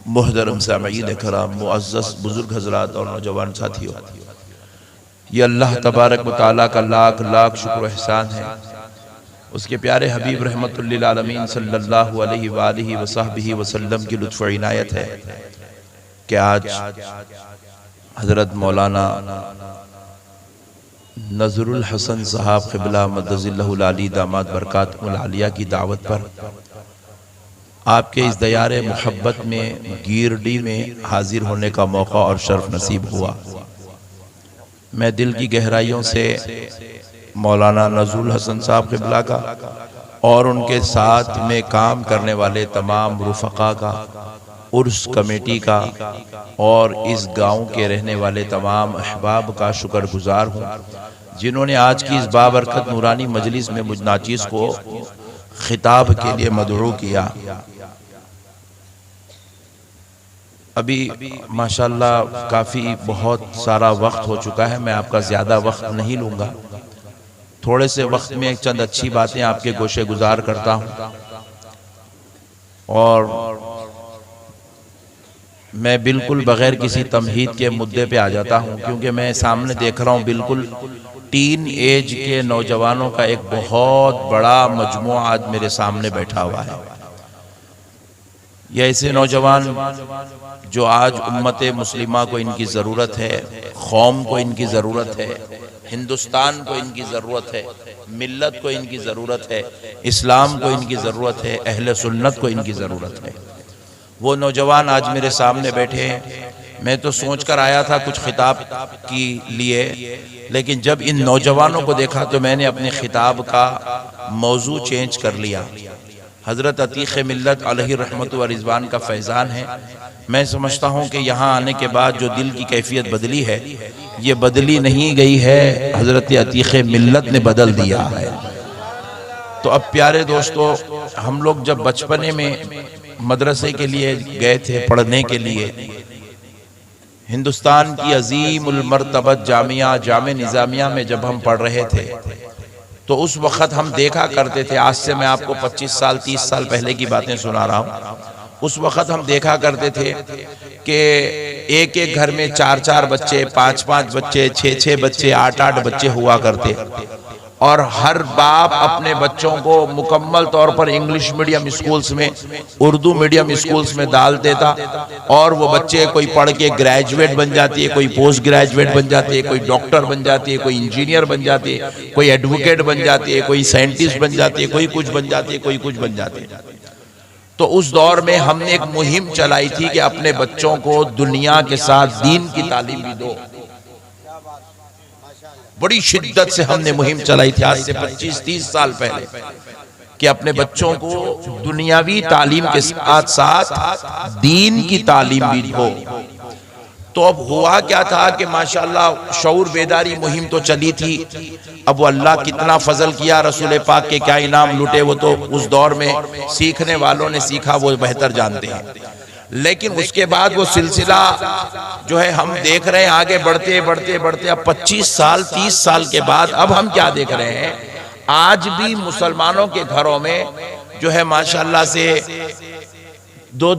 محترم سامعین کرام، معزز بزرگ حضرات اور نوجوان ساتھیوں، یہ اللہ تبارک و تعالیٰ کا لاکھ لاکھ شکر و احسان ہے، اس کے پیارے حبیب رحمت للعالمین صلی اللہ علیہ وآلہ وصحبہ وسلم کی لطف و عنایت ہے کہ آج حضرت مولانا نظر الحسن صاحب قبلہ مدظ اللہ العالی داماد برکاتہ العالیہ کی دعوت پر آپ کے اس دیار محبت میں گیرڈی میں حاضر ہونے کا موقع اور شرف نصیب ہوا۔ میں دل کی گہرائیوں سے مولانا نظر الحسن صاحب قبلہ کا اور ان کے ساتھ میں کام کرنے والے تمام رفقا کا، عرس کمیٹی کا اور اس گاؤں کے رہنے والے تمام احباب کا شکر گزار ہوں، جنہوں نے آج کی اس بابرکت نورانی مجلس میں مجھ ناچیز کو خطاب کے لیے مدعو کیا۔ ابھی ماشاءاللہ کافی بہت سارا وقت ہو چکا ہے، میں آپ کا زیادہ وقت نہیں لوں گا، تھوڑے سے وقت میں چند اچھی باتیں آپ کے گوشے گزار کرتا ہوں، اور میں بالکل بغیر کسی تمہید کے مدعے پہ آ جاتا ہوں، کیونکہ میں سامنے دیکھ رہا ہوں بالکل ٹین ایج کے نوجوانوں کا ایک بہت بڑا مجموعہ آج میرے سامنے بیٹھا ہوا ہے۔ یہ ایسے نوجوان جو آج امت مسلمہ کو ان کی ضرورت ہے، قوم کو ان کی ضرورت ہے، ہندوستان کو ان کی ضرورت ہے، ملت کو ان کی ضرورت ہے، اسلام کو ان کی ضرورت ہے، اہل سنت کو ان کی ضرورت ہے۔ وہ نوجوان آج میرے سامنے بیٹھے ہیں۔ میں تو سوچ کر آیا تھا کچھ خطاب کی لیے، لیکن جب ان نوجوانوں کو دیکھا تو میں نے اپنے خطاب کا موضوع چینج کر لیا۔ حضرت عتیق ملت علیہ رحمت و رضوان کا فیضان ہے۔ میں سمجھتا ہوں کہ یہاں آنے کے بعد جو دل کی کیفیت بدلی ہے، یہ بدلی نہیں گئی ہے، حضرت عتیق ملت نے بدل دیا ہے۔ تو اب پیارے دوستو، ہم لوگ جب بچپنے میں مدرسے کے لیے گئے تھے پڑھنے کے لیے، ہندوستان کی عظیم المرتبت جامعہ نظامیہ میں جب ہم پڑھ رہے تھے تو اس وقت ہم دیکھا کرتے تھے، آج سے میں آپ کو 25 سال 30 سال پہلے کی باتیں سنا رہا ہوں، اس وقت ہم دیکھا کرتے تھے کہ ایک ایک گھر میں 4 بچے، 5 بچے، 6 بچے، 8 بچے ہوا کرتے، اور ہر باپ اپنے بچوں کو مکمل طور پر انگلش میڈیم اسکولز میں، اردو میڈیم اسکولز میں ڈال دیتا، اور وہ بچے کوئی پڑھ کے گریجویٹ بن جاتی ہے، کوئی پوسٹ گریجویٹ بن جاتی ہے، کوئی ڈاکٹر بن جاتی ہے، کوئی انجینئر بن جاتی ہے، کوئی ایڈوکیٹ بن جاتی ہے، کوئی سائنٹسٹ بن جاتی ہے، کوئی کچھ بن جاتی ہے، کوئی کچھ بن جاتی ہے۔ تو اس دور میں ہم نے ایک مہم چلائی تھی کہ اپنے بچوں کو دنیا کے ساتھ دین کی تعلیم بھی دو۔ بڑی شدت سے ہم نے مہم چلائی تھی آج سے 25-30 سال پہلے، کہ اپنے بچوں کو دنیاوی تعلیم کے ساتھ ساتھ دین کی تعلیم بھی دو۔ تو اب ہوا کیا تھا کہ ماشاءاللہ شعور بیداری مہم تو چلی تھی، اب وہ اللہ کتنا فضل کیا، رسول پاک کے کیا انعام لٹے، وہ تو اس دور میں سیکھنے والوں نے سیکھا، وہ بہتر جانتے ہیں۔ لیکن اس کے بعد وہ سلسلہ جو ہے ہم دیکھ رہے ہیں آگے بڑھتے بڑھتے بڑھتے، اب 25 سال 30 سال کے بعد اب ہم کیا دیکھ رہے ہیں، آج بھی مسلمانوں کے گھروں میں جو ہے ماشاءاللہ سے 2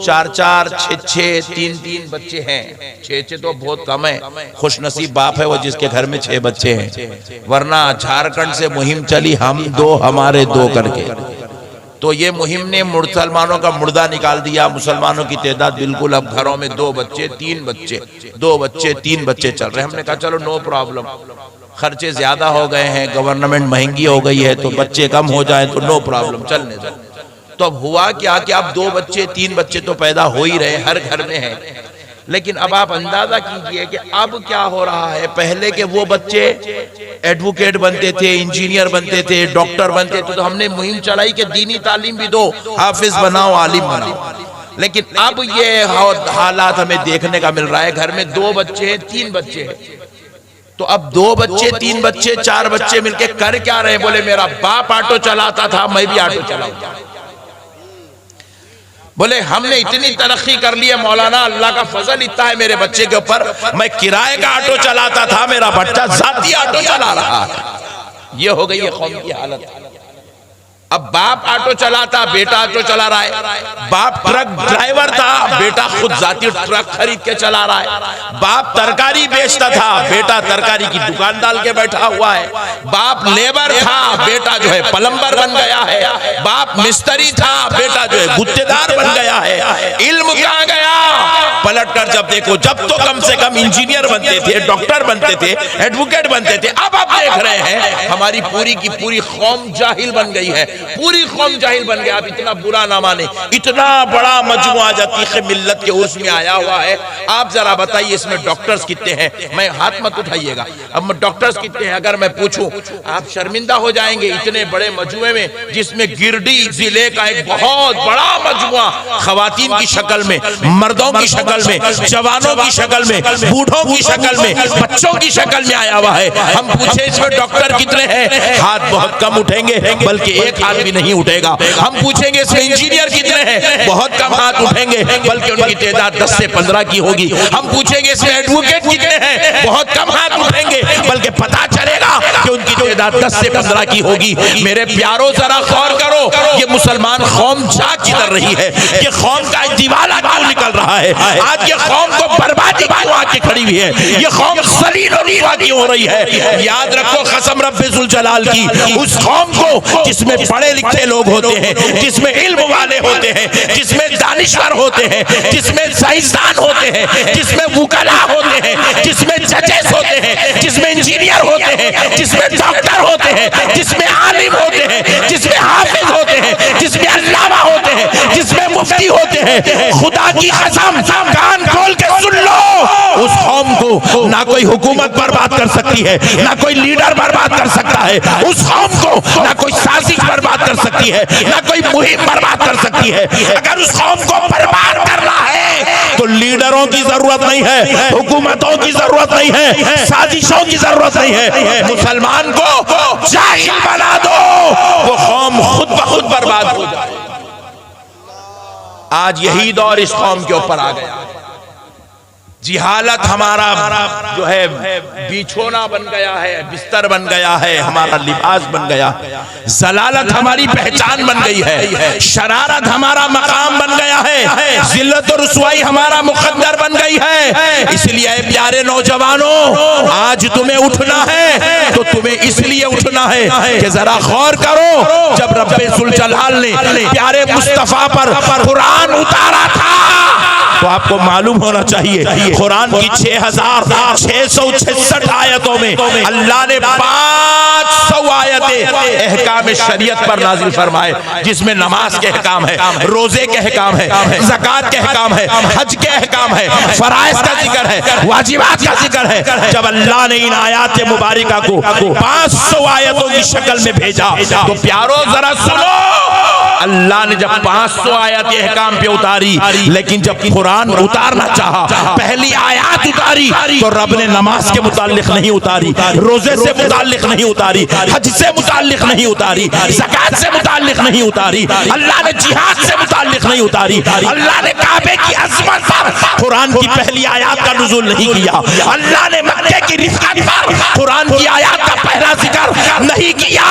4 6 3 بچے ہیں۔ 6 تو بہت کم ہے، خوش نصیب باپ ہے وہ جس کے گھر میں 6 بچے ہیں، ورنہ جھارکھنڈ سے مہم چلی ہم 2 ہمارے 2 کر کے، تو یہ مہم نے مسلمانوں کا مردہ نکال دیا۔ مسلمانوں کی تعداد بالکل اب گھروں میں 2 بچے 3 بچے 2 بچے 3 بچے چل رہے ہیں۔ ہم نے کہا چلو نو پرابلم، خرچے زیادہ ہو گئے ہیں، گورنمنٹ مہنگی ہو گئی ہے، تو بچے کم ہو جائیں تو نو پرابلم، چلنے دو۔ تو اب ہوا کیا کہ اب 2 بچے 3 بچے تو پیدا ہو ہی رہے، ہر گھر میں ہیں، لیکن اب آپ اندازہ کیجئے کہ اب کیا ہو رہا ہے۔ پہلے کے وہ بچے ایڈوکیٹ بنتے تھے، انجینئر بنتے تھے، ڈاکٹر بنتے تھے، تو ہم نے مہم چلائی کہ دینی تعلیم بھی دو، حافظ بناؤ، عالم بناؤ۔ لیکن اب یہ حالات ہمیں دیکھنے کا مل رہا ہے، گھر میں 2 بچے 3 بچے ہیں، تو اب 2 بچے 3 بچے 4 بچے مل کے کر کیا رہے ہیں؟ بولے میرا باپ آٹو چلاتا تھا، میں بھی آٹو چلاؤں گا۔ بولے ہم نے اتنی ترقی کر لی ہے مولانا، اللہ کا فضل اتنا ہے میرے بچے کے اوپر، میں کرائے کا آٹو چلاتا تھا، میرا بچہ ذاتی آٹو چلا رہا ہے۔ یہ ہو گئی ہے قوم کی حالت۔ اب باپ آٹو چلاتا، بیٹا آٹو چلا رہا ہے، باپ ٹرک ڈرائیور تھا، بیٹا خود ذاتی ٹرک خرید کے چلا رہا ہے، باپ ترکاری بیچتا تھا، بیٹا ترکاری کی دکان ڈال کے بیٹھا ہوا ہے، باپ لیبر تھا، بیٹا جو ہے پلمبر بن گیا ہے، باپ مستری تھا، بیٹا جو ہے گتے دار بن گیا ہے۔ علم کہاں گیا؟ پلٹ کر جب دیکھو، جب تو کم سے کم انجینئر بنتے تھے، ڈاکٹر بنتے تھے، ایڈوکیٹ بنتے تھے، اب آپ دیکھ رہے ہیں ہماری پوری کی پوری قوم جاہل بن گئی ہے، پوری قوم جاہل بن گیا۔ اب اتنا برا نہ مانے، اتنا بڑا مجموعہ جتیخ ملت کے عرس میں آیا ہوا ہے، آپ ذرا بتائیے اس میں ڈاکٹرز کتنے ہیں؟ میں ہاتھ مت اٹھائیے گا، اب ڈاکٹرز کتنے ہیں اگر میں پوچھوں آپ شرمندہ ہو جائیں گے، اتنے بڑے مجموعے میں جس میں گرڈی ضلع کا ایک بہت بڑا مجموعہ خواتین کی شکل میں، مردوں کی شکل میں، جوانوں کی شکل میں، بوڑھوں کی شکل میں، بچوں کی شکل میں آیا ہوا ہے۔ ہم پوچھیں اس میں ڈاکٹر کتنے ہیں؟ ہاتھ بہت کم اٹھیں گے، بلکہ ایک ہاتھ بھی نہیں اٹھے گا۔ ہم پوچھیں گے اس میں انجینئر کتنے ہیں؟ بہت کم ہاتھ اٹھیں گے، بلکہ ان کی تعداد 10 سے 15 کی ہوگی۔ ہم پوچھیں گے اس میں ایڈوکیٹ کتنے ہیں؟ بہت کم ہاتھ اٹھیں گے، بلکہ پتہ چلے گا کہ ان کی تعداد 10 سے 15 کی ہوگی۔ میرے پیاروں ذرا غور کرو، یہ مسلمان قوم جاگ کدھر رہی ہے؟ یہ قوم کا دیوالہ کیوں نکل رہا ہے؟ آج یہ قوم کو بربادی کیوں آ کے کھڑی ہوئی ہے؟ یہ قوم ذلیل و رسوا کیوں ہو رہی ہے؟ یاد رکھو قسم رب ذوالجلال کی، اس قوم کو جس میں پڑھے لکھے لوگ ہوتے ہیں، جس میں علم والے ہوتے ہیں، جس میں دانشور ہوتے ہیں، جس میں سائنسدان ہوتے ہیں، جس میں وکلاء ہوتے ہیں، جس میں ججز ہوتے ہیں، جس میں انجینئر ہوتے ہیں، جس میں ڈاکٹر ہوتے ہیں، جس میں عالم ہوتے ہیں، جس میں حافظ ہوتے ہیں، جس میں علامہ ہوتے ہیں، جس میں مفتی ہوتے ہیں، خدا کی قسم کان کھول کے سن لو، اس قوم کو نہ کوئی حکومت برباد کر سکتی ہے، نہ کوئی لیڈر برباد کر سکتا ہے، اس قوم کو نہ کوئی سازش برباد کر سکتی ہے، نہ کوئی مہم برباد کر سکتی ہے۔ اگر اس قوم کو برباد کرنا ہے تو لیڈروں کی ضرورت نہیں ہے، حکومتوں کی ضرورت نہیں ہے، سازشوں کی ضرورت نہیں ہے، مسلمان کو جاہل بنا دو، وہ قوم خود بخود برباد ہو جائے۔ آج یہی دور اس قوم کے اوپر آ گیا، جہالت ہمارا جو ہے بیچھونا بن گیا ہے، بستر بن گیا ہے، ہمارا لباس بن گیا، ضلالت ہماری پہچان بن گئی ہے، شرارت ہمارا مقام بن گیا ہے، ذلت و رسوائی ہمارا مقدر بن گئی ہے۔ اس لیے اے پیارے نوجوانوں، آج تمہیں اٹھنا ہے تو تمہیں اس لیے اٹھنا ہے کہ ذرا غور کرو، جب رب ذوالجلال نے پیارے مصطفیٰ پر قرآن اتارا تھا تو آپ کو معلوم ہونا چاہیے قرآن کی 6666 آیتوں میں اللہ نے 500 آیتیں احکام شریعت پر نازل فرمائے، جس میں نماز کے احکام ہے، روزے کے احکام ہے، زکوٰۃ کے احکام ہے، حج کے احکام ہے، فرائض کا ذکر ہے، واجبات کا ذکر ہے۔ جب اللہ نے ان آیات مبارکہ کو 500 آیتوں کی شکل میں بھیجا تو پیاروں ذرا سنو، اللہ نے جب 500 آیات احکام پہ اتاری، لیکن جب قرآن اتارنا چاہا، پہلی آیات اتاری تو رب نے نماز کے متعلق نہیں اتاری، روزے سے متعلق نہیں اتاری، حج سے متعلق نہیں اتاری، زکوٰۃ سے متعلق نہیں اتاری، اللہ نے جہاد سے متعلق نہیں اتاری، اللہ نے کعبے کی عظمت پر قرآن کی پہلی آیات کا نزول نہیں کیا، اللہ نے مکے کی رفعت پر قرآن کی آیات کا پہلا ذکر نہیں کیا،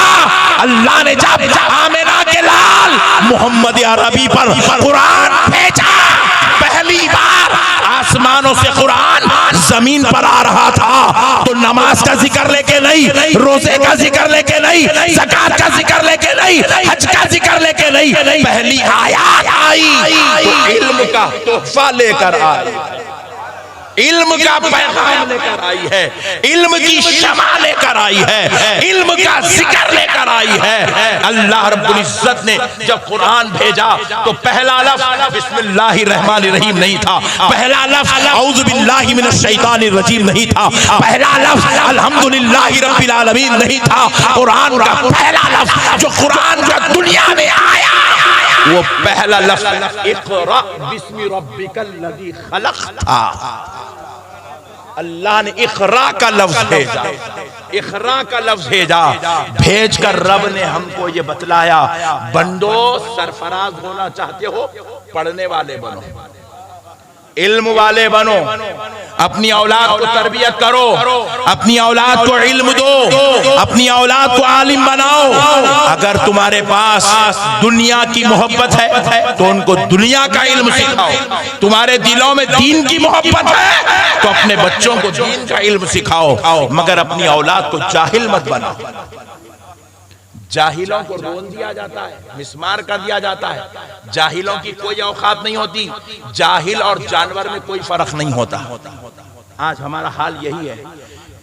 اللہ نے جب آمنہ کے لال محمد عربی پر قرآن بھیجا، پہلی بار آسمانوں سے قرآن زمین پر آ رہا تھا تو نماز کا ذکر لے کے نہیں، روزے کا ذکر لے کے نہیں، زکوٰۃ کا ذکر لے کے نہیں، حج کا ذکر لے کے نہیں، پہلی آیات آئی تو علم کا تحفہ لے کر آئی، علم کا پیغام لے کر آئی ہے، علم کی شمع لے کر آئی ہے، علم کا ذکر لے کر آئی ہے۔ اللہ رب العزت نے جب قرآن بھیجا تو پہلا لفظ بسم اللہ الرحمن الرحیم نہیں تھا، پہلا لفظ اعوذ باللہ من الشیطان الرجیم نہیں تھا، پہلا لفظ الحمدللہ رب العالمین نہیں تھا، قرآن کا پہلا لفظ جو قرآن جو دنیا میں آیا وہ پہلا لفظ اقرأ بسم ربک الذی خلق تھا۔ اللہ نے اقرا کا لفظ بھیجا، اقرا کا لفظ بھیجا، بھیج کر رب نے ہم کو یہ بتلایا، بندو سرفراز ہونا چاہتے ہو، پڑھنے والے بنو، علم والے بنو، اپنی اولاد کو تربیت کرو، اپنی اولاد کو علم دو، اپنی اولاد کو عالم بناؤ۔ اگر تمہارے پاس دنیا کی محبت ہے تو ان کو دنیا کا علم سکھاؤ، تمہارے دلوں میں دین کی محبت ہے تو اپنے بچوں کو دین کا علم سکھاؤ، مگر اپنی اولاد کو جاہل مت بناؤ۔ جاہلوں کو رون دیا جاتا ہے، مسمار کر دیا جاتا ہے، جاہلوں کی کوئی اوقات نہیں ہوتی، جاہل اور جانور میں کوئی فرق نہیں ہوتا۔ آج ہمارا حال یہی ہے،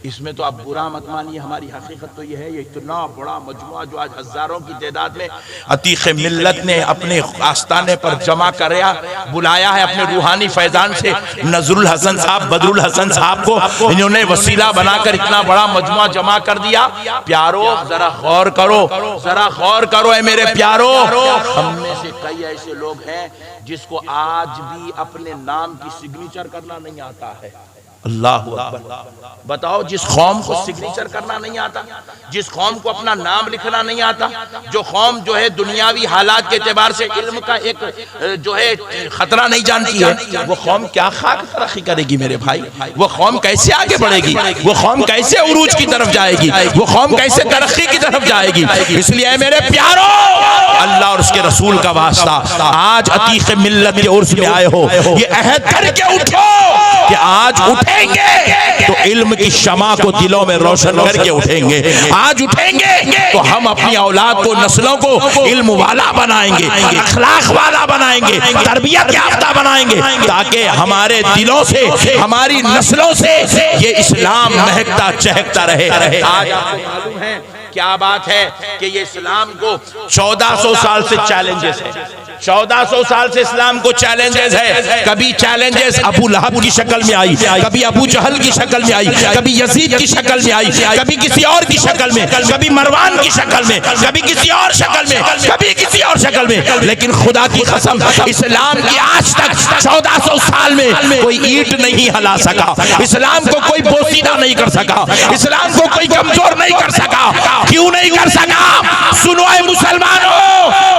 اس میں تو آپ برا مت مانیے، ہماری حقیقت تو یہ ہے، یہ اتنا بڑا مجموعہ جو آج ہزاروں کی تعداد میں عتیق ملت نے اپنے آستانے پر جمع کریا بلایا ہے اپنے روحانی فیضان سے، نظر الحسن صاحب، بدر الحسن صاحب کو انہوں نے وسیلہ بنا کر اتنا بڑا مجموعہ جمع کر دیا۔ پیارو ذرا غور کرو، ذرا غور کرو اے میرے پیارو، ہم میں سے کئی ایسے لوگ ہیں جس کو آج بھی اپنے نام کی سگنیچر کرنا نہیں آتا ہے۔ اللہ اکبر، بتاؤ جس قوم کو سگنیچر کرنا نہیں آتا، جس قوم کو اپنا نام لکھنا نہیں آتا، جو قوم جو ہے دنیاوی حالات کے اعتبار سے علم کا ایک جو ہے خطرہ نہیں جانتی ہے، وہ قوم کیا خاک ترقی کرے گی میرے بھائی؟ وہ قوم کیسے آگے بڑھے گی؟ وہ قوم کیسے عروج کی طرف جائے گی؟ وہ قوم کیسے ترقی کی طرف جائے گی؟ اس لیے اے میرے پیارو، اللہ اور اس کے رسول کا واسطہ، آج عتیق ملت کے عرس میں آئے ہو، یہ عہد کر کے اٹھو کہ آج اٹھیں گے تو علم کی شمع کو دلوں میں روشن کر کے اٹھیں گے، آج اٹھیں گے تو ہم اپنی اولاد کو، نسلوں کو علم والا بنائیں گے، اخلاق والا بنائیں گے، تربیت یافتہ بنائیں گے، تاکہ ہمارے دلوں سے، ہماری نسلوں سے یہ اسلام مہکتا چہکتا رہے۔ آج آپ کو معلوم ہے کیا بات ہے کہ یہ اسلام کو 1400 سال سے چیلنجز ہے، 1400 سال سے اسلام کو چیلنجز ہے۔ کبھی چیلنجز ابو لہب کی شکل میں آئی، کبھی ابو جہل کی شکل میں آئی، کبھی یزید کی شکل میں آئی، کبھی کسی اور کی شکل میں، کبھی مروان کی شکل میں، کبھی کسی اور شکل میں، کبھی کسی اور شکل میں، لیکن خدا کی قسم اسلام کی آج تک 1400 سال میں کوئی اینٹ نہیں ہلا سکا، اسلام کو کوئی بوسیدہ نہیں کر سکا، اسلام کو کوئی کمزور نہیں کر سکا۔ کیوں نہیں کر سکا؟ سنو اے مسلمانوں،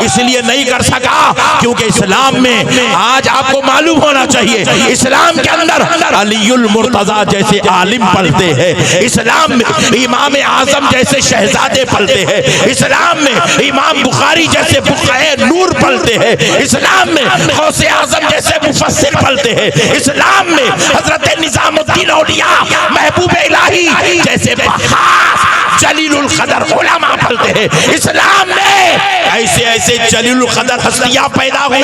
اس لیے نہیں کر سکا کیونکہ اسلام میں آج آپ کو معلوم ہونا چاہیے، اسلام کے اندر علی المرتضیٰ جیسے عالم پلتے ہیں، اسلام میں امام اعظم جیسے شہزادے پلتے ہیں، اسلام میں امام بخاری جیسے فقہائے نور پلتے ہیں، اسلام میں غوث اعظم جیسے مفسر پلتے ہیں، اسلام میں حضرت نظام الدین اولیاء محبوب الہی جیسے بحاث جلیل القدر علماء پلتے ہیں۔ اسلام میں ایسے ایسے جلیل القدر ہستیاں پیدا ہوئے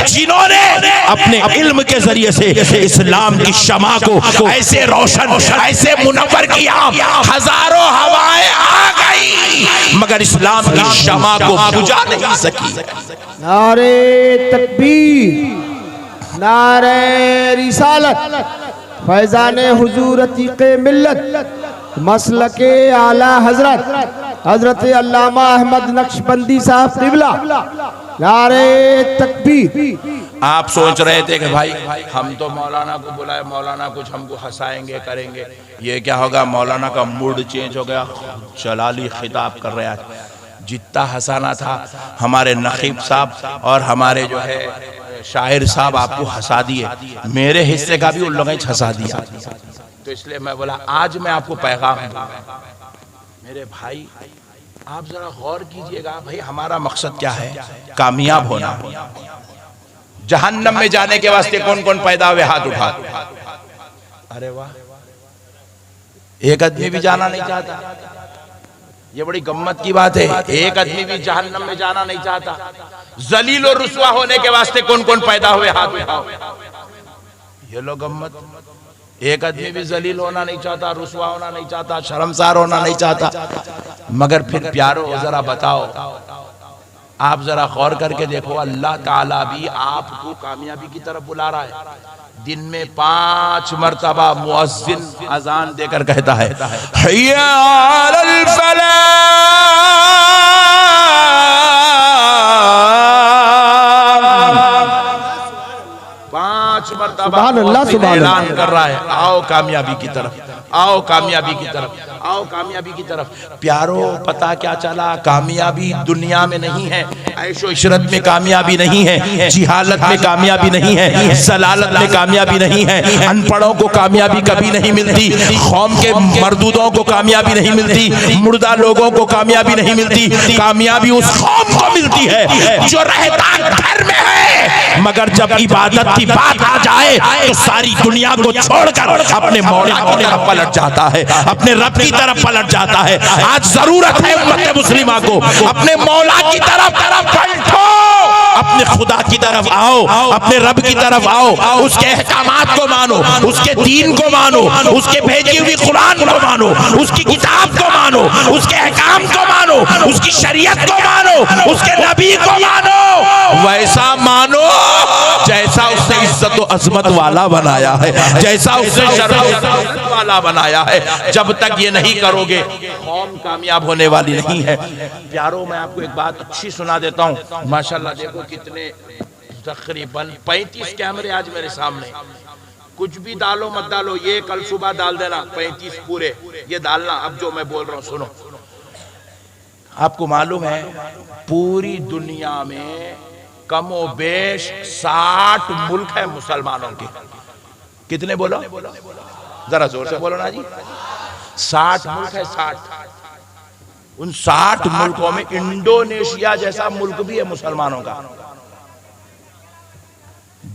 جنہوں نے اپنے علم کے ذریعے سے اسلام کی شمع کو ایسے روشن، ایسے منور کیا، ہزاروں ہوائیں آ گئی مگر اسلام کی شمع کو بجھا نہیں سکی۔ نعرہ تکبیر، نعرہ رسالت، فیضان حضور عتیق ملت، مسلک اعلیٰ حضرت علامہ احمد نقشبندی صاحب قبلہ، نعرہ تکبیر۔ آپ سوچ رہے تھے کہ بھائی ہم تو مولانا کو بلائے، مولانا کچھ ہم کو ہنسائیں گے، کریں گے، یہ کیا ہوگا؟ مولانا کا موڈ چینج ہو گیا، جلالی خطاب کر رہا ہے۔ جتنا ہنسانا تھا ہمارے نقیب صاحب اور ہمارے جو ہے شاعر صاحب آپ کو ہنسا دیے، میرے حصے کا بھی ان لوگوں نے ہنسا دیا۔ تو اس لیے میں بولا آج میں آپ کو پیغام دوں میرے بھائی، آپ ذرا غور کیجئے گا، بھائی ہمارا مقصد کیا ہے؟ کامیاب ہونا۔ جہنم میں جانے کے واسطے کون کون پیدا ہوئے؟ ہاتھ اٹھا۔ ارے واہ، ایک آدمی بھی جانا نہیں چاہتا، یہ بڑی گمت کی بات ہے، ایک آدمی بھی جہنم میں جانا نہیں چاہتا۔ ذلیل و رسوا ہونے کے واسطے کون کون پیدا ہوئے؟ ہاتھ اٹھاؤ۔ یہ لوگ گمت، ایک آدمی بھی ذلیل ہونا نہیں چاہتا، رسوا ہونا نہیں چاہتا، شرمسار ہونا نہیں چاہتا، مگر پھر پیارو ذرا بتاؤ، آپ ذرا غور کر کے دیکھو، اللہ تعالیٰ بھی آپ کو کامیابی کی طرف بلا رہا ہے۔ دن میں 5 مرتبہ مؤذن اذان دے کر کہتا ہے حی علی الفلاح، 5 5 مرتبہ سبحان اللہ، سبحان اللہ۔ اعلان کر رہا ہے آؤ کامیابی کی طرف، آؤ کامیابی کی طرف، آؤ کامیابی کی طرف۔ پیارو پتہ کیا چلا؟ کامیابی دنیا میں نہیں ہے، عیش و عشرت میں کامیابی نہیں ہے، جہالت میں کامیابی نہیں ہے، ضلالت میں کامیابی نہیں ہے، ان پڑھوں کو کامیابی کبھی نہیں ملتی، قوم کے مردودوں کو کامیابی نہیں ملتی، مردہ لوگوں کو کامیابی نہیں ملتی۔ کامیابی اس قوم کو ملتی ہے جو رہتا گھر میں ہے، مگر جب عبادت کی بات آ جائے تو ساری دنیا کو چھوڑ کر اپنے مولا کی طرف پلٹ جاتا ہے، اپنے رب کی طرف پلٹ جاتا ہے۔ آج ضرورت ہے امت مسلمہ کو اپنے مولا کی طرف پلٹو، اپنے خدا کی طرف آؤ، اپنے رب کی طرف آؤ، اس کے احکامات کو مانو، اس کے دین کو مانو، اس کے بھیجی ہوئی قرآن کو مانو، اس کی کتاب کو مانو، اس کے احکام کو مانو، اس کی شریعت کو مانو، اس کے نبی کو مانو، ویسا مانو جیسا اس نے عزت و عظمت والا بنایا ہے، جیسا اس نے شرف و عزت والا بنایا ہے۔ جب تک یہ نہیں کرو گے قوم کامیاب ہونے والی نہیں ہے۔ پیارو میں آپ کو ایک بات اچھی سنا دیتا ہوں، ماشاءاللہ دیکھو کتنے تقریباً 35 کیمرے آج میرے سامنے، کچھ بھی ڈالو مت ڈالو، یہ کل صبح ڈال دینا 35 پورے، یہ ڈالنا اب جو میں بول رہا ہوں سنو۔ آپ کو معلوم ہے پوری دنیا میں کم و بیش 60 ملک ہیں مسلمانوں کے، کتنے بولو؟ ذرا زور سے بولو نا جی، 60 ملک ہے، 60۔ ان 60 ملکوں میں انڈونیشیا جیسا ملک بھی ہے مسلمانوں کا،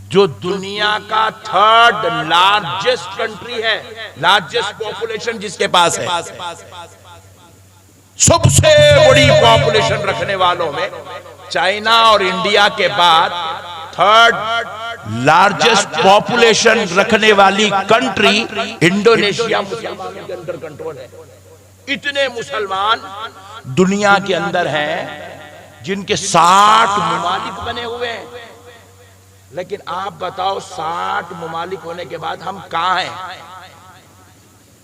جو دنیا کا 3rd لارجسٹ کنٹری ہے، لارجسٹ پاپولیشن جس کے پاس ہے، سب سے بڑی پاپولیشن رکھنے والوں میں چائنا اور انڈیا کے بعد 3rd لارجسٹ پاپولیشن رکھنے والی کنٹری انڈونیشیا مسلمانوں کے اندر کنٹرول ہے۔ اتنے مسلمان دنیا کے اندر ہیں جن کے 60 ممالک بنے ہوئے ہیں، لیکن آپ بتاؤ 60 ممالک ہونے کے بعد ہم کہاں ہیں؟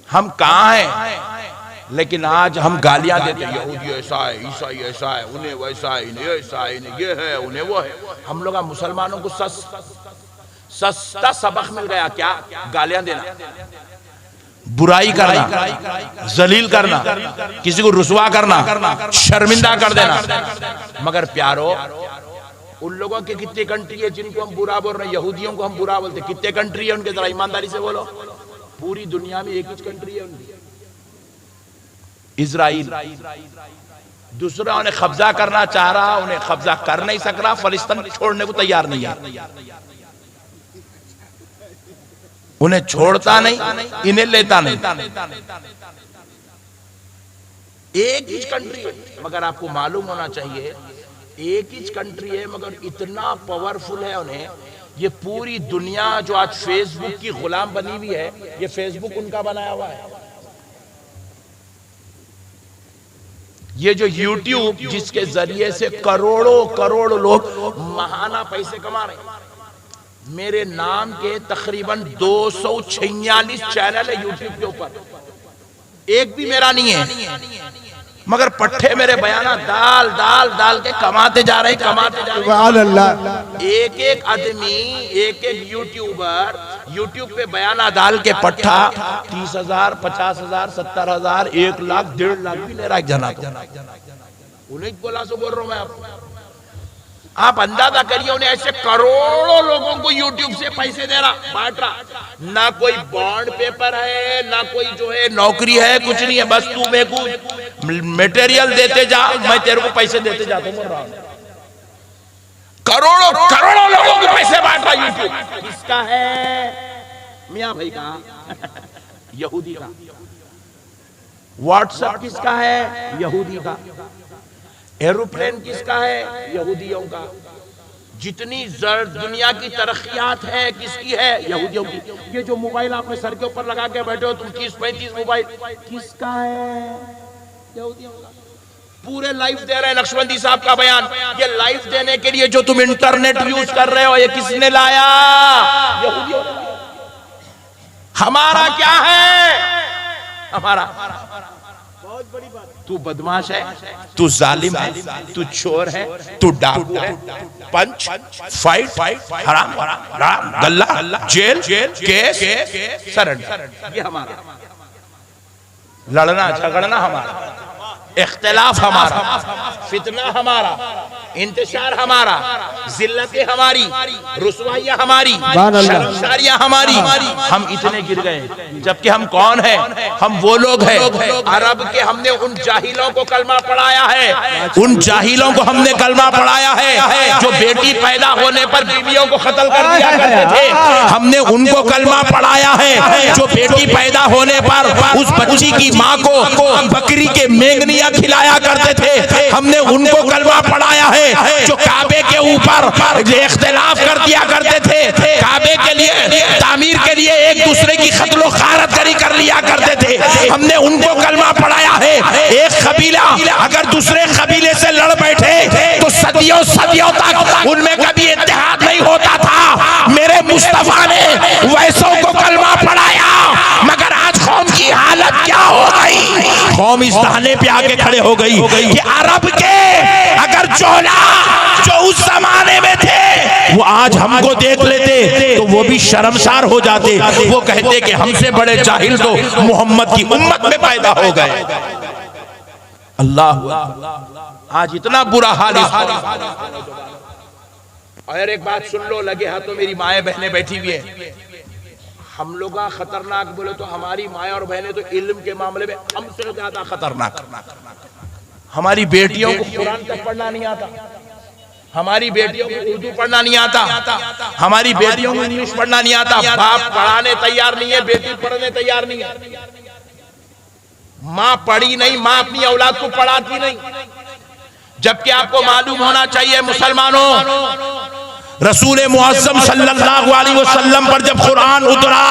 ہم کہاں ہیں؟ لیکن آج ہم گالیاں دیتے ہیں، یہودی ایسا ہے، عیسائی ایسا ہے، انہیں ویسا ہے، انہیں ایسا ہے، انہیں یہ ہے، انہیں وہ ہے۔ ہم لوگ مسلمانوں کو سستا سبق مل گیا، کیا؟ گالیاں دینا، برائی کرنا، ذلیل کرنا، کسی کو رسوا کرنا، شرمندہ کر دینا۔ مگر پیارو ان لوگوں کے کتنے کنٹری ہے جن کو ہم برا بول رہے ہیں؟ یہودیوں کو ہم برا بولتے ہیں، کتنے کنٹری ہے ان کے؟ ذرا ایمانداری سے بولو۔ پوری دنیا میں ایک ہی کنٹری ہے ان کی، اسرائیل۔ دوسرا انہیں قبضہ کرنا چاہ رہا، انہیں قبضہ کر نہیں سک رہا، فلسطین چھوڑنے کو تیار نہیں ہے، انہیں چھوڑتا نہیں، انہیں لیتا نہیں۔ ایک ہی کنٹری ہے، مگر آپ کو معلوم ہونا چاہیے ایک ہی کنٹری ہے مگر اتنا پاورفل ہے انہیں، یہ پوری دنیا جو آج فیس بک کی غلام بنی ہوئی ہے، یہ فیس بک ان کا بنایا ہوا ہے۔ یہ جو یوٹیوب جس کے ذریعے سے کروڑوں لوگ ماہانہ پیسے کما رہے ہیں، میرے نام کے تقریباً 246 چینل ہے یوٹیوب کے اوپر، ایک بھی میرا نہیں ہے، مگر پٹھے میرے بیانات ڈال کے کماتے جا رہے ہیں۔ سبحان اللہ۔ ایک آدمی، ایک یوٹیوبر یوٹیوب پہ بیانات ڈال کے پٹھا 30,000 50,000 70,000 1 لاکھ 1.5 لاکھ بھی لے رہا ہے جنا کو۔ انہیں بولا سو بول رہا ہوں میں آپ اندازہ کریے، انہیں ایسے کروڑوں لوگوں کو یوٹیوب سے پیسے دے رہا، بانٹ رہا، نہ کوئی بانڈ پیپر ہے، نہ کوئی جو ہے نوکری ہے، کچھ نہیں ہے، بس تو میں کو میٹیریل دیتے جا، میں تیرے کو پیسے دیتے جاتا ہوں، بول رہا ہوں۔ کروڑوں لوگوں کو پیسے بانٹ رہا یوٹیوب۔ کس کا ہے؟ میاں بھائی کا، یہودی کا۔ واٹس ایپ کس کا ہے؟ یہودی کا۔ ایروپلین کس کا ہے؟ یہودیوں کا۔ جتنی دنیا کی ترقیات ہے کس کی ہے؟ یہودیوں کی۔ یہ جو موبائل آپ نے سر کے اوپر لگا کے بیٹھے ہو تم 30-35 موبائل، کس کا ہے؟ یہودیوں کا۔ پورے لائف دے رہے ہیں نقشبندی صاحب کا بیان، یہ لائف دینے کے لیے جو تم انٹرنیٹ یوز کر رہے ہو یہ کس نے لایا؟ یہودیوں نے لایا۔ ہمارا کیا ہے؟ تو بدماش ہے، تو ظالم ہے، تو چور ہے، تو ڈاکو ہے، پنچ فائٹ حرام گلہ جیل کیس سرنڈر، یہ ہمارا لڑنا جھگڑنا ہمارا، اختلاف ہمارا، فتنہ ہمارا، انتشار ہمارا، ذلتیں ہماری، رسوائیاں ہماری، شرمساریاں ہماری۔ ہم اتنے گر گئے جبکہ ہم کون ہیں؟ ہم وہ لوگ ہیں عرب کے، ہم نے ان جاہلوں کو کلمہ پڑھایا ہے، ان جاہلوں کو ہم نے کلمہ پڑھایا ہے جو بیٹی پیدا ہونے پر بیویوں کو قتل کر دیا کرتے تھے، ہم نے ان کو کلمہ پڑھایا ہے جو بیٹی پیدا ہونے پر اس بچی کی ماں کو بکری کے مینگنیاں کھلایا کرتے تھے، ہم نے ان کو کلمہ پڑھایا ہے جو کعبے کے اوپر اختلاف کر دیا کرتے تھے، کعبے کے لیے تعمیر کے لیے ایک دوسرے کی قتل و غارت گری کر لیا کرتے تھے، ہم نے ان کو کلمہ پڑھایا ہے۔ ایک قبیلہ اگر دوسرے قبیلے سے لڑ بیٹھے تو صدیوں تک ان میں کبھی اتحاد نہیں ہوتا تھا، میرے مصطفیٰ نے ویسوں کو کلمہ پڑھایا، مگر آج قوم کی حالت کیا ہو گئی؟ قوم اس دہانے پہ آ کے کھڑے ہو گئی کہ عرب کے اگر چولا جو اس زمانے میں تھے وہ آج ہم کو دیکھ لیتے تو وہ بھی شرمسار ہو جاتے، وہ کہتے کہ ہم سے بڑے جاہل تو محمد کی امت میں پیدا ہو گئے۔ اللہ آج اتنا برا حال ہے۔ اور ایک بات سن لو، لگے ہاتھوں میری مائیں بہنیں بیٹھی ہوئی ہیں، ہم لوگ خطرناک بولے تو ہماری مائیں اور بہنیں تو علم کے معاملے میں ہم سے زیادہ خطرناک۔ ہماری بیٹیوں کو قرآن تک پڑھنا نہیں آتا، ہماری بیٹیوں کو اردو پڑھنا نہیں آتا، ہماری بیٹیوں کو انگلش پڑھنا نہیں آتا، باپ پڑھانے تیار نہیں ہے، بیٹی پڑھنے تیار نہیں ہے، ماں پڑھی نہیں، ماں اپنی اولاد کو پڑھاتی نہیں، جبکہ آپ کو معلوم ہونا چاہیے مسلمانوں، رسول معظم صلی اللہ علیہ وسلم پر جب قرآن اترا،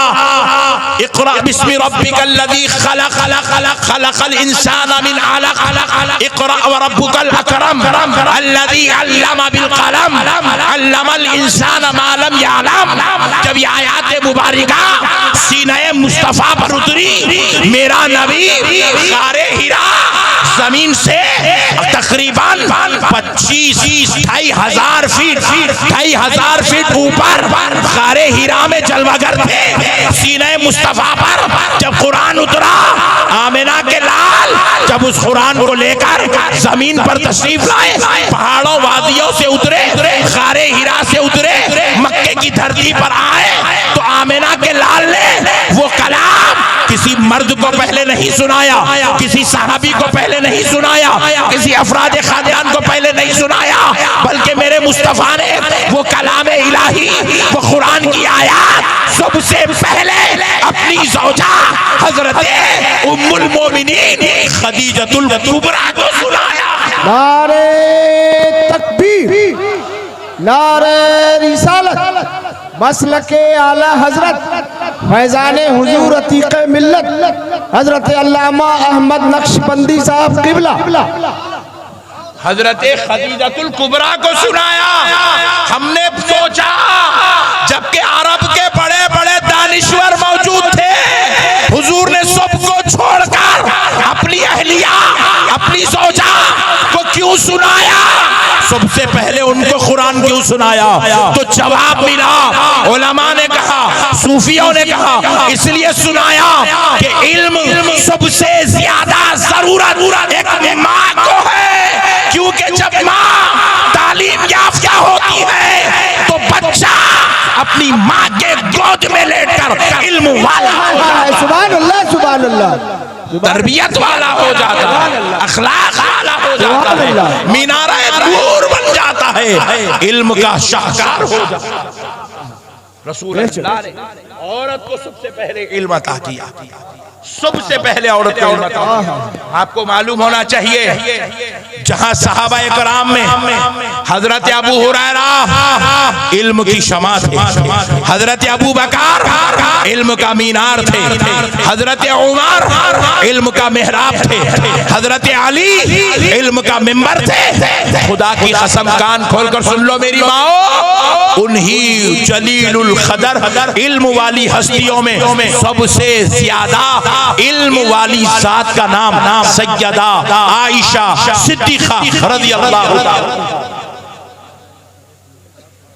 اقرأ بسم ربک الذی خلق خلق الانسان من علق اقرأ وربک الاکرم الذی علم بالقلم علم الانسان ما لم یعلم، جب یہ آیات مبارکہ سینہ مصطفیٰ پر اتری، میرا نبی غار حرا زمین سے تقریباً 25,000 فیٹ اوپر غار حرا میں جلوہ گر تھے۔ سینہ مصطفیٰ پر جب قرآن اترا، آمنہ کے لال جب اس قرآن کو لے کر زمین پر تشریف لائے، پہاڑوں وادیوں سے اترے، غار حرا سے اترے، مکے کی دھرتی پر آئے، تو آمنہ کے لال نے وہ کلام کسی مرد کو پہلے نہیں سنایا، کسی صحابی کو پہلے نہیں سنایا، کسی افراد خاندان کو پہلے نہیں سنایا، بلکہ میرے مصطفیٰ نے وہ کلام الہی، وہ قرآن کی آیات سب سے پہلے اپنی زوجہ حضرت ام المومنین خدیجۃ الکبریٰ کو سنایا۔ نعرہ تکبیر، نعرہ رسالت، مسلک اعلی حضرت فیضان حضور عتیق ملت حضرت علامہ احمد نقشبندی صاحب قبلہ حضرت خدیجۃ الکبریٰ کو سنایا۔ ہم نے سوچا جبکہ عرب کے بڑے بڑے دانشور موجود تھے، حضور نے سب کو چھوڑ کر اپنی اہلیہ، اپنی زوجہ کو کیوں سنایا؟ سب سے پہلے ان کو قرآن کیوں سنایا؟ تو جواب ملا، علماء نے کہا، صوفیوں نے کہا، اس لیے سنایا کہ علم سب سے زیادہ ضرورت ایک ماں کو ہے، کیونکہ جب ماں تعلیم یافتہ ہوتی ہے تو بچہ اپنی ماں کے گود میں لیٹ کر علم والا ہو جاتا ہے، سبحان اللہ سبحان اللہ، تربیت والا ہو جاتا ہے، اخلاق والا ہو جاتا ہے، مینارہ نور بن جاتا ہے، علم کا شاہکار ہو جاتا ہے۔ رسول اللہ نے عورت کو سب سے پہلے علم عطا کیا، سب سے پہلے عورت کو علم عطا کیا۔ آپ کو معلوم ہونا چاہیے جہاں صحابہ کرام میں حضرت ابو ہریرہ علم کی شمع تھے، حضرت ابو بکر علم کا مینار تھے، حضرت عمر علم کا محراب تھے، حضرت علی علم کا منبر تھے۔ خدا کی قسم کان کھول کر سن لو میری ماں، انہی جلیل القدر علم والی ہستیوں میں سب سے زیادہ علم والی ذات کا نام سیدہ عائشہ صدیقہ رضی اللہ عنہا۔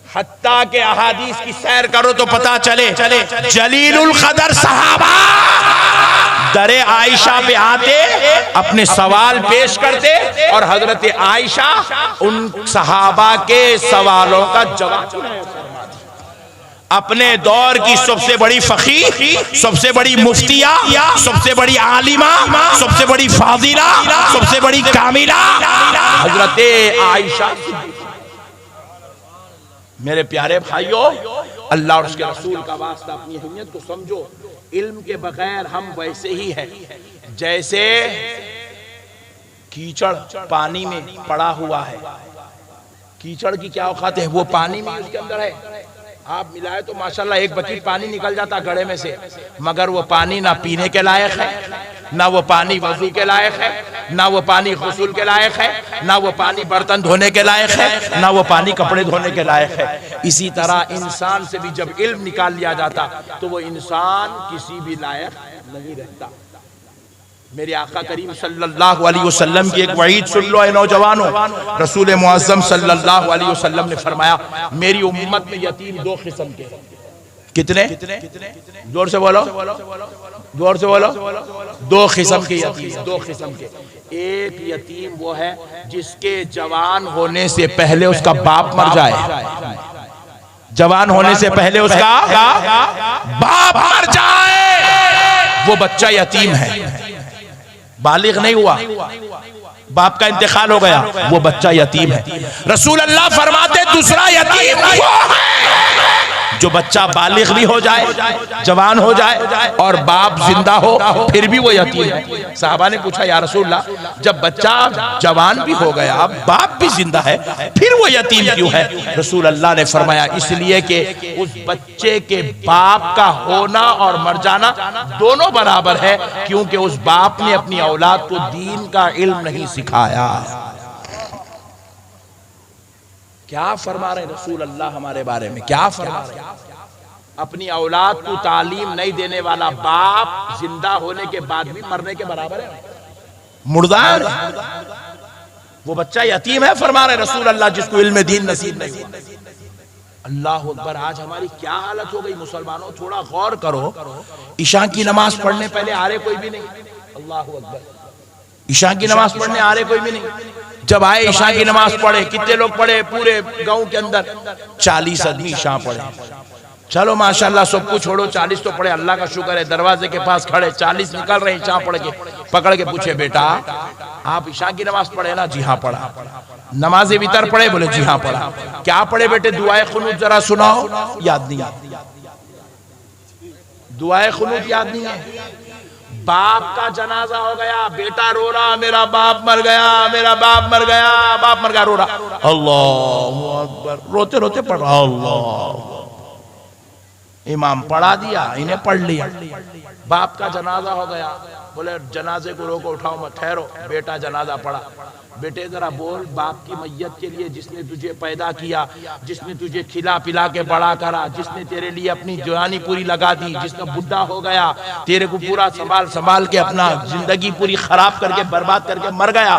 حتیٰ کہ احادیث کی سیر کرو تو پتا چلے جلیل القدر صحابہ در عائشہ پہ آتے، اپنے سوال پیش کرتے اور حضرت عائشہ ان صحابہ کے سوالوں کا جواب اپنے دور کی سب سے بڑی فقیہ، سب سے بڑی مفتیہ، سب سے بڑی عالمہ، سب سے بڑی فاضلہ، سب سے بڑی کاملہ حضرت عائشہ۔ میرے پیارے بھائیوں، اللہ اور اس کے رسول کا واسطہ اپنی اہمیت کو سمجھو۔ علم کے بغیر ہم ویسے ہی ہیں جیسے کیچڑ پانی میں پڑا ہوا ہے۔ کیچڑ کی کیا اوقات ہے؟ وہ پانی میں اس کے اندر ہے، آپ ملائے تو ماشاءاللہ ایک بکیٹ پانی نکل جاتا گڑھے میں سے، مگر وہ پانی نہ پینے کے لائق ہے، نہ وہ پانی وضو کے لائق ہے، نہ وہ پانی غسل کے لائق ہے، نہ وہ پانی برتن دھونے کے لائق ہے، نہ وہ پانی کپڑے دھونے کے لائق ہے۔ اسی طرح انسان سے بھی جب علم نکال لیا جاتا تو وہ انسان کسی بھی لائق نہیں رہتا۔ میرے آقا کریم صلی اللہ علیہ وسلم کی ایک وعید سن لو اے نوجوانوں۔ رسول معظم صلی اللہ علیہ وسلم نے فرمایا میری امت میں یتیم دو قسم کے۔ کتنے؟ زور سے بولو، زور سے بولو۔ دو قسم کے یتیم، دو قسم کے۔ ایک یتیم وہ ہے جس کے جوان ہونے سے پہلے اس کا باپ مر جائے، جوان ہونے سے پہلے اس کا باپ مر جائے، وہ بچہ یتیم ہے، بالغ نہیں ہوا، باپ کا انتقال ہو گیا، وہ بچہ یتیم ہے۔ رسول اللہ فرماتے دوسرا یتیم وہ ہے جو بچہ بالغ بھی ہو جائے، جوان ہو جائے اور باپ زندہ ہو، پھر بھی وہ یتیم ہے۔ صحابہ نے پوچھا یا رسول اللہ جب بچہ جوان بھی ہو گیا، باپ بھی زندہ ہے، پھر وہ یتیم کیوں ہے؟ رسول اللہ نے فرمایا اس لیے کہ اس بچے کے باپ کا ہونا اور مر جانا دونوں برابر ہے، کیونکہ اس باپ نے اپنی اولاد کو دین کا علم نہیں سکھایا۔ کیا فرما رہے رسول اللہ ہمارے بارے میں؟ کیا فرما رہے؟ اپنی اولاد کو تعلیم نہیں دینے والا باپ زندہ ہونے کے بعد بھی مرنے کے برابر ہے، مردار ہے، وہ بچہ یتیم ہے۔ فرما رہے رسول اللہ جس کو علم دین نصیب نہیں ہوا۔ اللہ اکبر، آج ہماری کیا حالت ہو گئی مسلمانوں، تھوڑا غور کرو۔ عشاء کی نماز پڑھنے پہلے آ رہے کوئی بھی نہیں، اللہ اکبر، عشاء کی نماز پڑھنے آ رہے کوئی بھی نہیں۔ جب آئے عشاء کی نماز پڑھے، کتنے لوگ پڑھے؟ پورے گاؤں کے اندر 40 آدمی عشاء پڑھے۔ چلو ماشاءاللہ سب کچھ چھوڑو، 40 تو پڑھے، اللہ کا شکر ہے۔ دروازے کے پاس کھڑے 40 نکل رہے ہیں عشاء پڑھ کے، پکڑ کے پوچھے بیٹا آپ عشاء کی نماز پڑھے نا؟ جی ہاں پڑھا۔ نماز وتر پڑھے؟ بولے جی ہاں پڑھا۔ کیا پڑھے بیٹے؟ دعائے قنوت ذرا سناؤ۔ یاد نہیں ہے، دعائے قنوت یاد نہیں ہے۔ باپ کا جنازہ ہو گیا، بیٹا رو رہا میرا باپ مر گیا، میرا باپ مر گیا، باپ مر گیا، رو رہا، اللہ اکبر، روتے روتے پڑھ رہا، اللہ۔ امام پڑھا دیا، انہیں پڑھ لیا۔ باپ کا جنازہ ہو گیا، بولے جنازے کو روکو، اٹھاؤ مت، ٹھہرو۔ بیٹا جنازہ پڑھا، بیٹے ذرا بول باپ کی میت کے لیے جس نے تجھے پیدا کیا، جس نے تجھے کھلا پلا کے بڑا کرا، جس نے تیرے لیے اپنی جوانی پوری لگا دی، جس نے بڈھا ہو گیا، تیرے کو پورا سنبھال کے اپنا زندگی پوری خراب کر کے برباد کر کے مر گیا،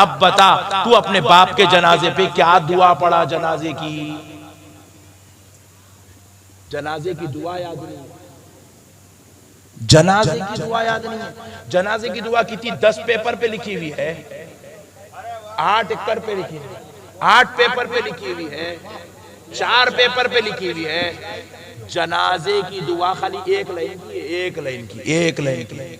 اب بتا تو اپنے باپ کے جنازے پہ کیا دعا پڑھا؟ جنازے کی دعا یاد نہیں، جنازے کی دعا یاد نہیں ہے۔ جنازے کی دعا کتنی 10 پیپر پہ لکھی ہوئی ہے، 8 ایکڑ پہ لکھی ہوئی ہے، 8 پیپر پہ لکھی ہوئی ہے، 4 پیپر پہ لکھی ہوئی ہے۔ جنازے کی دعا خالی ایک لائن کی۔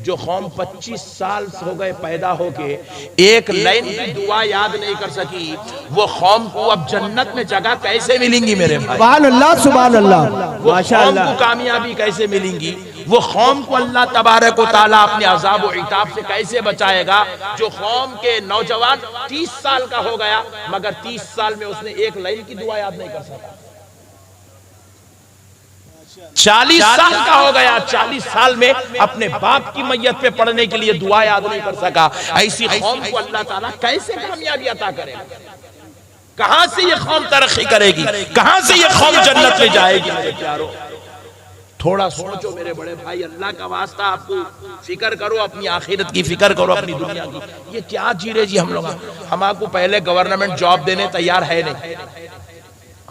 جو قوم 25 سال ہو گئے پیدا ہو کے ایک لائن کی دعا یاد نہیں کر سکی، وہ قوم کو اب جنت میں جگہ کیسے ملیں گی میرے بھائی؟ سبحان اللہ، سبحان اللہ، وہ ماشاء قوم کو اللہ۔ کامیابی کیسے ملیں گی؟ وہ قوم کو اللہ تبارک و تعالیٰ اپنے عذاب و عتاب سے کیسے بچائے گا؟ جو قوم کے نوجوان 30 سال کا ہو گیا مگر 30 سال میں اس نے ایک لائن کی دعا یاد نہیں کر سکا، 40 سال کا ہو گیا، 40 سال میں اپنے باپ کی میت پہ پڑھنے کے لیے دعا یاد نہیں کر سکا۔ ایسی قوم کو اللہ تعالیٰ کیسے کامیابی عطا کرے گا؟ کہاں سے یہ قوم ترقی کرے گی؟ کہاں سے یہ قوم جنت میں جائے گی؟ میرے پیارو تھوڑا سوچو میرے بڑے بھائی، اللہ کا واسطہ آپ کو فکر کرو، اپنی آخرت کی فکر کرو، اپنی دنیا کی۔ یہ کیا جی رہے جی ہم لوگ؟ ہم آپ کو پہلے گورنمنٹ جاب دینے تیار ہے نہیں،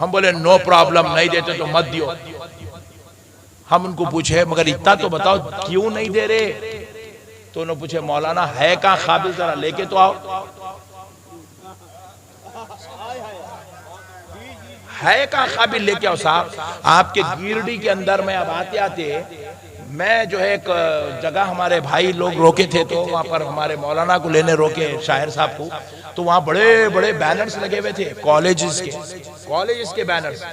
ہم بولے نو پرابلم، نہیں دیتے تو مت دیو۔ ہم ان کو پوچھے مگر اتنا تو بتاؤ کیوں نہیں دے رہے؟ تو انہوں نے پوچھے مولانا ہے کہاں قابل، ذرا لے کے تو آؤ۔ ہے کہاں قابل، لے کے آؤ صاحب۔ آپ کے گیرڈی کے اندر میں اب آتے آتے میں جو ہے ایک جگہ ہمارے بھائی لوگ روکے تھے، تو وہاں پر ہمارے مولانا کو لینے روکے، شاعر صاحب کو، تو وہاں بڑے بڑے بینرز لگے ہوئے تھے کالجز کے بینرز۔